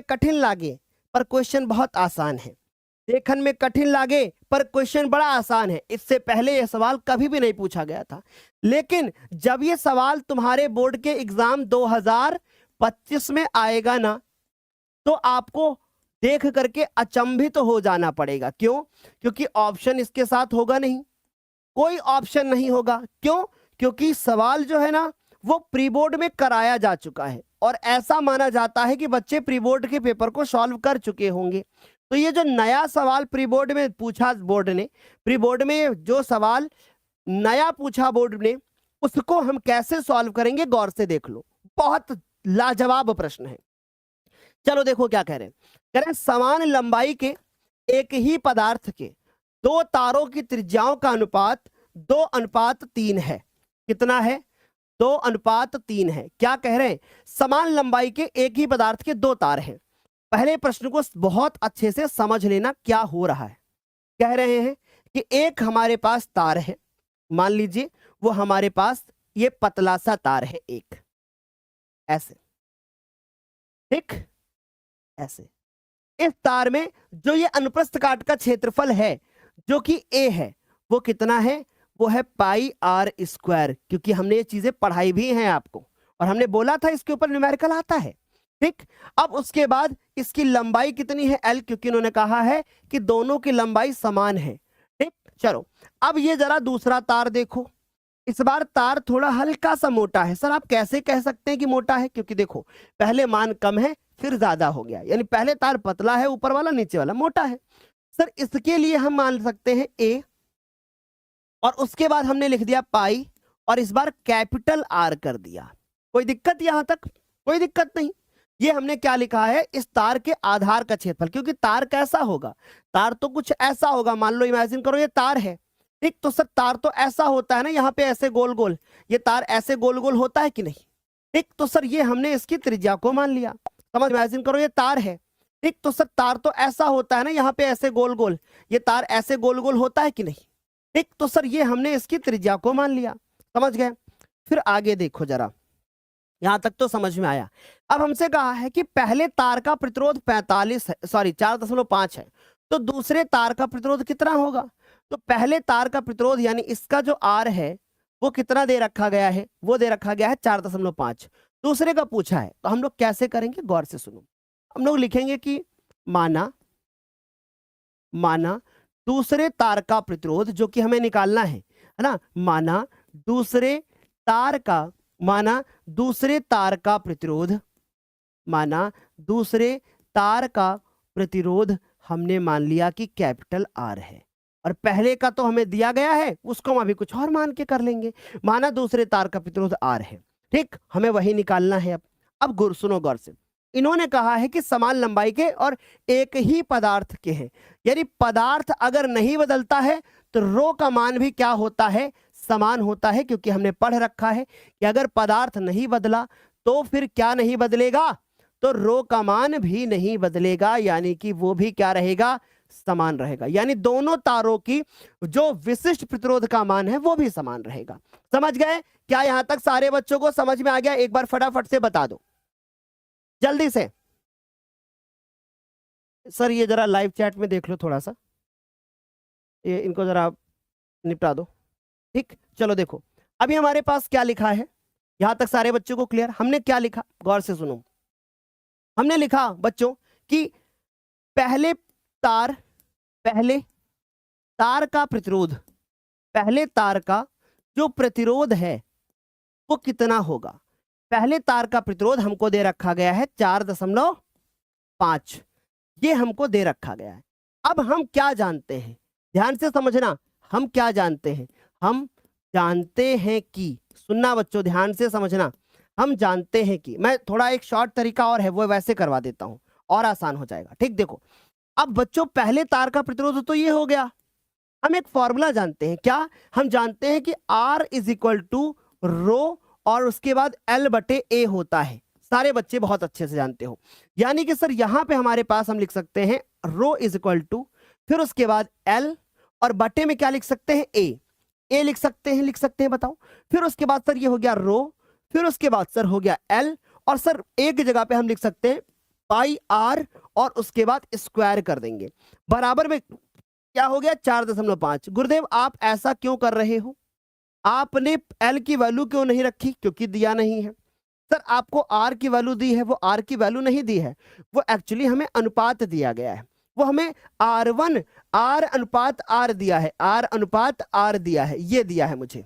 कठिन लागे पर क्वेश्चन बहुत आसान है, देखने में कठिन लागे पर क्वेश्चन बड़ा आसान है। इससे पहले यह सवाल कभी भी नहीं पूछा गया था, लेकिन जब ये सवाल तुम्हारे बोर्ड के एग्जाम 2025 में आएगा ना, तो आपको देख करके अचंभित तो हो जाना पड़ेगा। क्यों? क्योंकि ऑप्शन इसके साथ होगा नहीं, कोई ऑप्शन नहीं होगा। क्यों? क्योंकि सवाल जो है ना वो प्री बोर्ड में कराया जा चुका है, और ऐसा माना जाता है कि बच्चे प्री बोर्ड के पेपर को सॉल्व कर चुके होंगे। तो ये जो नया सवाल प्री बोर्ड में पूछा बोर्ड ने, प्री बोर्ड में जो सवाल नया पूछा बोर्ड ने, उसको हम कैसे सॉल्व करेंगे, गौर से देख लो। बहुत लाजवाब प्रश्न है। चलो देखो क्या कह रहे हैं। कह रहे हैं समान लंबाई के एक ही पदार्थ के दो तारों की त्रिज्याओं का अनुपात 2:3 है। कितना है? 2:3 है। क्या कह रहे हैं? समान लंबाई के एक ही पदार्थ के दो तार हैं। पहले प्रश्न को बहुत अच्छे से समझ लेना क्या हो रहा है। कह रहे हैं कि एक हमारे पास तार है, मान लीजिए वो हमारे पास ये पतला सा तार है, एक ऐसे, ठीक ऐसे। इस तार में जो ये अनुप्रस्थ काट का क्षेत्रफल है जो कि a है, वो कितना है? वो है πr², क्योंकि हमने ये चीजें पढ़ाई भी हैं आपको, और हमने बोला था इसके ऊपर न्यूमेरिकल आता है, ठीक। अब उसके बाद इसकी लंबाई कितनी है? l, क्योंकि उन्होंने कहा है कि दोनों की लंबाई समान है, ठीक। चलो अब ये जरा दूसरा तार देखो। इस बार तार थोड़ा हल्का सा मोटा है। सर आप कैसे कह सकते हैं कि मोटा है? क्योंकि देखो पहले मान कम है फिर ज्यादा हो गया, यानी पहले तार पतला है, ऊपर वाला नीचे वाला मोटा है। सर इसके लिए हम मान सकते हैं a, और उसके बाद हमने लिख दिया पाई, और इस बार कैपिटल R कर दिया। कोई दिक्कत यहां तक? कोई दिक्कत नहीं। ये हमने क्या लिखा है? इस तार के आधार का क्षेत्रफल, क्योंकि तार कैसा होगा? तार तो कुछ ऐसा होगा। मान लो इमेजिन करो ये तार है, ठीक। तो सर तार तो ऐसा होता है ना, यहाँ पे ऐसे गोल गोल, ये तार ऐसे गोल गोल होता है कि नहीं, ठीक। तो सर ये हमने इसकी त्रिज्या को मान लिया। समझ, इमेजिन करो ये तार है, ठीक। तो सर तार तो ऐसा होता है ना, यहाँ पे ऐसे गोल गोल, ये तार ऐसे गोल गोल होता है कि नहीं, ठीक। तो सर ये हमने इसकी त्रिज्या को मान लिया। समझ गए? फिर आगे देखो जरा, यहां तक तो समझ में आया। अब हमसे कहा है कि पहले तार का प्रतिरोध 4.5 है, तो दूसरे तार का प्रतिरोध कितना होगा? तो पहले तार का प्रतिरोध यानी इसका जो R है वो कितना दे रखा गया है? वो दे रखा गया है 4.5। दूसरे का पूछा है, तो हम लोग कैसे करेंगे? गौर से सुनो। हम लोग लिखेंगे कि माना दूसरे तार का प्रतिरोध जो कि हमें निकालना है ना, माना दूसरे तार का प्रतिरोध हमने मान लिया कि कैपिटल R है, और पहले का तो हमें दिया गया है, उसको हम अभी कुछ और मान के कर लेंगे। माना दूसरे तार का प्रतिरोध R है, ठीक। हमें वही निकालना है। अब सुनो गौर से। इन्होंने कहा है कि समान लंबाई के और एक ही पदार्थ के हैं, यानी पदार्थ अगर नहीं बदलता है तो रो का मान भी क्या होता है? समान होता है, क्योंकि हमने पढ़ रखा है कि अगर पदार्थ नहीं बदला तो फिर क्या नहीं बदलेगा? तो रो का मान भी नहीं बदलेगा, यानी कि वो भी क्या रहेगा? समान रहेगा। यानी दोनों तारों की जो विशिष्ट प्रतिरोध का मान है वो भी समान रहेगा। समझ गए? क्या यहां तक सारे बच्चों को समझ में आ गया? एक बार फटाफट से बता दो जल्दी से। सर ये जरा लाइव चैट में देख लो थोड़ा सा, ये इनको जरा निपटा दो, ठीक। चलो देखो अभी हमारे पास क्या लिखा है, यहां तक सारे बच्चों को क्लियर? हमने क्या लिखा? गौर से सुनो। हमने लिखा बच्चों कि पहले तार का प्रतिरोध, पहले तार का जो प्रतिरोध है वो कितना होगा? पहले तार का प्रतिरोध हमको दे रखा गया है 4.5, ये हमको दे रखा गया है। अब हम क्या जानते हैं? ध्यान से समझना। हम क्या जानते हैं? हम जानते हैं कि, सुनना बच्चों ध्यान से समझना, हम जानते हैं कि, मैं थोड़ा एक शॉर्ट तरीका और है वो वैसे करवा देता हूं और आसान हो जाएगा, ठीक। देखो अब बच्चों पहले तार का प्रतिरोध तो ये हो गया। हम एक फॉर्मूला जानते हैं। क्या? हम जानते हैं कि R = रो और उसके बाद L/A होता है। सारे बच्चे बहुत अच्छे से जानते हो। यानी कि सर यहां पे हमारे पास हम लिख सकते हैं रो = फिर उसके बाद L, और बटे में क्या लिख सकते हैं? A लिख सकते हैं बताओ। फिर उसके बाद सर ये हो गया रो, फिर उसके बाद सर हो गया L, और सर एक जगह पे हम लिख सकते हैं पाई आर और उसके बाद स्क्वायर कर देंगे, बराबर में क्या हो गया 4.5। गुरुदेव आप ऐसा क्यों कर रहे हो, आपने एल की वैल्यू क्यों नहीं रखी, क्योंकि दिया नहीं है। सर आपको आर की वैल्यू दी है, वो आर की वैल्यू नहीं दी है, वो एक्चुअली हमें अनुपात दिया गया है, वो हमें R1 आर अनुपात आर दिया है, आर अनुपात आर दिया है, ये दिया है मुझे।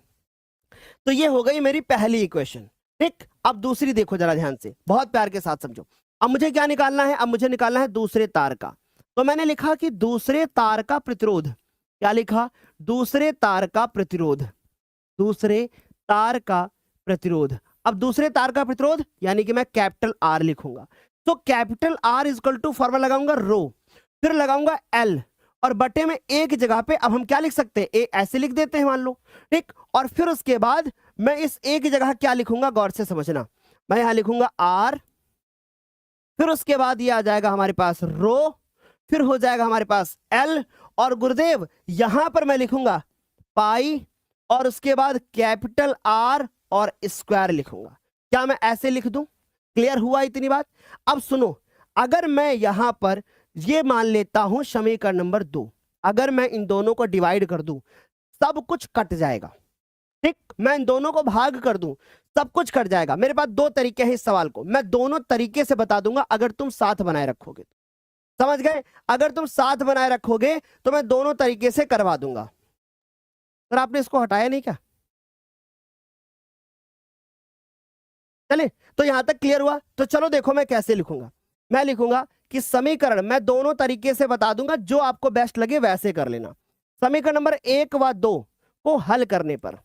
तो ये हो गई मेरी पहली इक्वेशन। ठीक, अब दूसरी देखो जरा ध्यान से, बहुत प्यार के साथ समझो। अब मुझे क्या निकालना है, अब मुझे निकालना है दूसरे तार का। तो मैंने लिखा कि दूसरे तार का प्रतिरोध, क्या लिखा, दूसरे तार का प्रतिरोध, दूसरे तार का प्रतिरोध। अब दूसरे तार का प्रतिरोध यानी कि मैं कैपिटल आर लिखूंगा। तो capital R equal to formula लगाऊंगा रो, फिर लगाऊंगा एल, और बटे में एक जगह पे अब हम क्या लिख सकते हैं, ऐसे लिख देते हैं मान लो। ठीक, और फिर उसके बाद मैं इस एक जगह क्या लिखूंगा, गौर से समझना, मैं यहां लिखूंगा आर, फिर उसके बाद ये आ जाएगा हमारे पास रो, फिर हो जाएगा हमारे पास एल, और गुरुदेव यहां पर मैं लिखूंगा पाई, और उसके बाद कैपिटल आर और स्क्वायर लिखूंगा। क्या मैं ऐसे लिख दूं, क्लियर हुआ इतनी बात। अब सुनो, अगर मैं यहां पर ये मान लेता हूं समीकरण नंबर 2, अगर मैं इन दोनों को डिवाइड कर दूं सब कुछ कट जाएगा। ठीक, मैं इन दोनों को भाग कर दूं सब कुछ कट जाएगा। मेरे पास दो तरीके हैं इस सवाल को, मैं दोनों तरीके से बता दूंगा अगर तुम साथ बनाए रखोगे। समझ गए, अगर तुम साथ बनाए रखोगे तो मैं दोनों तरीके से करवा दूंगा। सर आपने इसको हटाया नहीं क्या, चले तो यहां तक क्लियर हुआ। तो चलो देखो मैं कैसे लिखूंगा, मैं लिखूंगा कि समीकरण मैं दोनों तरीके से बता दूंगा, जो आपको बेस्ट लगे वैसे कर लेना। समीकरण नंबर 1 व 2 को हल करने पर,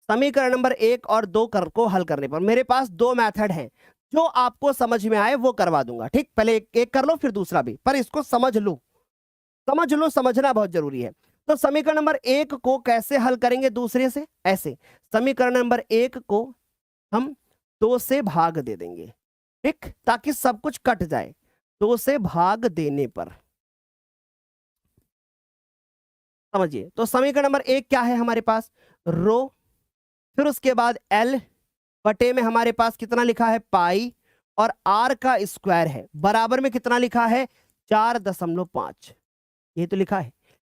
समीकरण नंबर 1 और 2 को हल करने पर मेरे पास दो मेथड हैं, जो आपको समझ में आए वो करवा दूंगा। ठीक, पहले एक कर लो फिर दूसरा भी, पर इसको समझ लो, समझ लो, समझना बहुत जरूरी है। तो समीकरण नंबर 1 को कैसे हल करेंगे दूसरे से, ऐसे समीकरण नंबर 1 को हम 2 से भाग दे देंगे। ठीक, ताकि सब कुछ कट जाए, 2 से भाग देने पर, समझिए। तो समीकरण नंबर 1 क्या है हमारे पास, रो, फिर उसके बाद एल बटे में हमारे पास कितना लिखा है पाई, और आर का स्क्वायर है, बराबर में कितना लिखा है 4.5, ये तो लिखा है।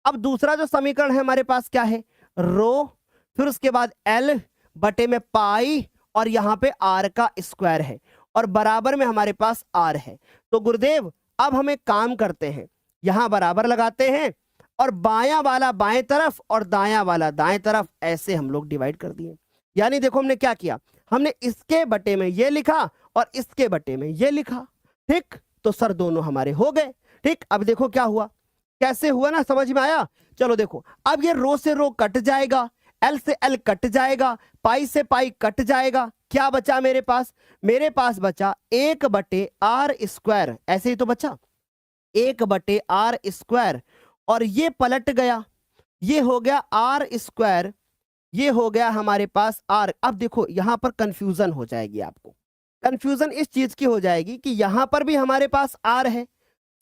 अब दूसरा जो समीकरण है हमारे पास क्या है, रो, फिर उसके बाद एल बटे में पाई, और यहां पे आर का स्क्वायर है, और बराबर में हमारे पास आर है। तो गुरुदेव अब हम एक काम करते हैं, यहां बराबर लगाते हैं, और बायां वाला बाएं तरफ और दायां वाला दाएं तरफ, ऐसे हम लोग डिवाइड कर दिए। यानी देखो हमने क्या किया, हमने इसके बटे में ये लिखा और इसके बटे में ये लिखा। ठीक, तो सर दोनों हमारे हो गए। ठीक, अब देखो क्या हुआ, कैसे हुआ ना, समझ में आया। चलो देखो, अब ये रो से रो कट जाएगा, एल से एल कट जाएगा, पाई से पाई कट जाएगा, क्या बचा मेरे पास, मेरे पास बचा 1 बटे आर स्क्वायर, ऐसे ही तो बचा 1 बटे आर स्क्वायर, और ये पलट गया, ये हो गया आर स्क्वायर, ये हो गया हमारे पास आर। अब देखो यहां पर कंफ्यूजन हो जाएगी, आपको कंफ्यूजन इस चीज की हो जाएगी कि यहां पर भी हमारे पास आर है,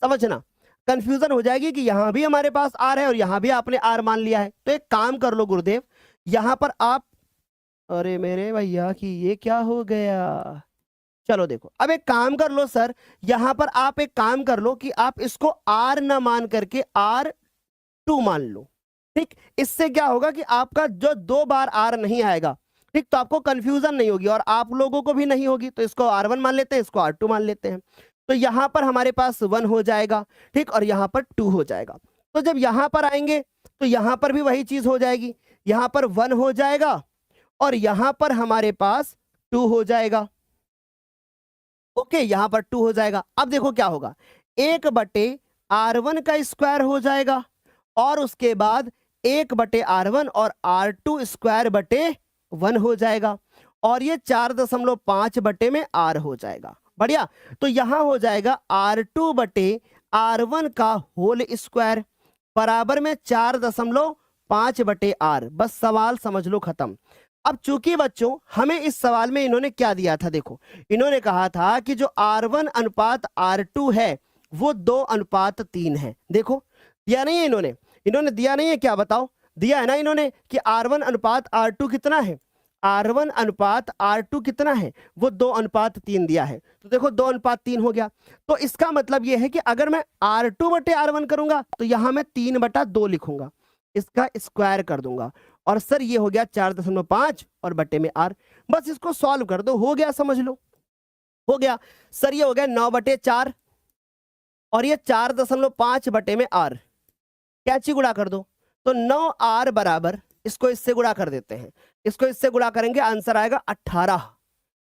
समझना, कंफ्यूजन हो जाएगी कि यहां भी हमारे पास आर है और यहां भी आपने आर मान लिया है। तो एक काम कर लो गुरुदेव, यहां पर आप, अरे मेरे भैया कि ये क्या हो गया, चलो देखो अब एक काम कर लो सर, यहां पर आप एक काम कर लो कि आप इसको आर ना मान करके R2 मान लो। ठीक, इससे क्या होगा कि आपका जो 2 बार आर नहीं आएगा, ठीक, तो आपको कंफ्यूजन नहीं होगी और आप लोगों को भी नहीं होगी। तो इसको R1 मान लेते हैं, इसको R2 मान लेते हैं। तो यहां पर हमारे पास 1 हो जाएगा, ठीक, और यहां पर 2 हो जाएगा। तो जब यहां पर आएंगे तो यहां पर भी वही चीज हो जाएगी, यहां पर 1 हो जाएगा और यहां पर हमारे पास 2 हो जाएगा। ओके, यहां पर 2 हो जाएगा। अब देखो क्या होगा, 1 बटे R1 का स्क्वायर हो जाएगा, और उसके बाद 1 बटे R1 और R2 स्क्वायर बटे 1 हो जाएगा, और ये 4.5 बटे में R हो जाएगा। बढ़िया, तो यहां हो जाएगा R2 बटे R1 का होल स्क्वायर बराबर में 4.5 बटे R। बस सवाल समझ लो, खत्म। अब चूंकि बच्चों हमें इस सवाल में इन्होंने क्या दिया था, देखो इन्होंने कहा था कि जो R1 अनुपात R2 है वो 2:3 है। देखो दिया नहीं है इन्होंने, इन्होंने दिया नहीं है क्या, बताओ, दिया है ना इन्होंने कि R1 अनुपात R2 कितना है, R1 अनुपात R2 कितना है, वो 2:3 दिया है। तो देखो 2:3 हो गया। तो इसका मतलब ये है कि अगर मैं R2 बटे R1 करूंगा तो यहां मैं 3/2 लिखूंगा, इसका स्क्वायर कर दूंगा, और सर ये हो गया 4.5 और बटे में R। बस इसको सॉल्व कर दो, हो गया, समझ लो, हो गया। सर ये हो गया 9/4 और ये 4.5 बटे में R, कैची गुणा कर दो, तो 9R बराबर, इसको इससे गुणा कर देते हैं, इसको इससे गुणा करेंगे, आंसर आएगा 18।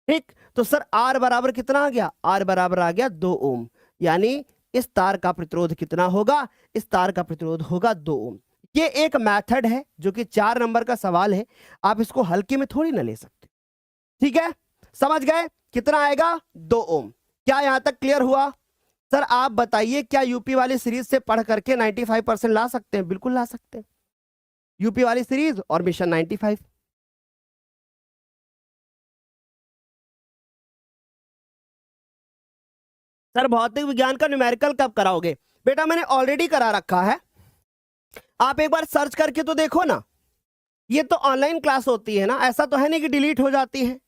ठीक, तो सर R बराबर कितना आ गया, R बराबर आ गया 2 ओम, यानी इस तार का प्रतिरोध कितना होगा, इस तार का प्रतिरोध होगा 2 ओम। ये एक मेथड है जो कि 4 नंबर का सवाल है, आप इसको हल्के में थोड़ी ना ले सकते। ठीक है, समझ गए, कितना आएगा, 2 ओम। क्या यहां तक क्लियर हुआ? सर आप बताइए, क्या यूपी वाली सीरीज से पढ़ करके 95% ला सकते हैं? बिल्कुल ला सकते हैं, यूपी वाली सीरीज और मिशन 95। सर भौतिक विज्ञान का न्यूमेरिकल कब कराओगे? बेटा मैंने ऑलरेडी करा रखा है, आप एक बार सर्च करके तो देखो ना। ये तो ऑनलाइन क्लास होती है ना, ऐसा तो है नहीं कि डिलीट हो जाती है।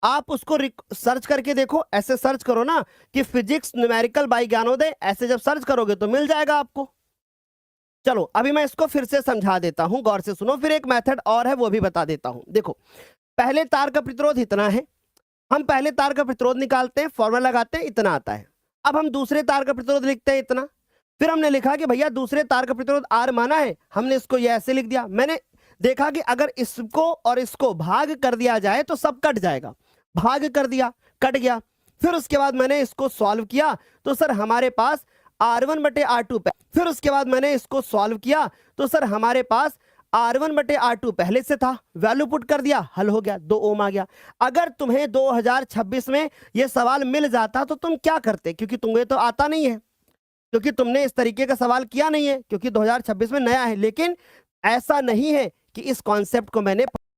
आप उसको सर्च करके देखो, ऐसे सर्च करो ना कि फिजिक्स न्यूमेरिकल बाय ज्ञानोदय, ऐसे जब सर्च करोगे तो मिल जाएगा आपको। चलो अभी मैं इसको फिर से समझा देता हूं, गौर से सुनो, फिर एक मेथड और है वो भी बता देता हूं। देखो, पहले तार का प्रतिरोध इतना है, हम पहले तार का प्रतिरोध निकालते हैं, फॉर्मूला लगाते हैं, इतना आता है। अब हम दूसरे तार का प्रतिरोध लिखते हैं इतना, फिर हमने लिखा कि भैया दूसरे तार का प्रतिरोध R माना है, हमने इसको ये ऐसे लिख दिया। मैंने देखा कि अगर इसको और इसको भाग कर दिया जाए तो सब कट जाएगा, भाग कर दिया, कट गया। फिर उसके बाद मैंने इसको सॉल्व किया तो सर हमारे पास R1 बटे R2, फिर उसके बाद मैंने इसको सॉल्व किया तो सर हमारे पास R1 बटे R2 पहले से था, वैल्यू पुट कर दिया, हल हो गया, 2 ओम आ गया। अगर तुम्हें 2026 में यह सवाल मिल जाता तो तुम क्या करते? क्योंकि तुम्हें तो आता नहीं है, क्योंकि तुमने इस तरीके का सवाल किया नहीं है, क्योंकि 2026 में नया है। लेकिन ऐसा नहीं है कि इस कॉन्सेप्ट को मैंने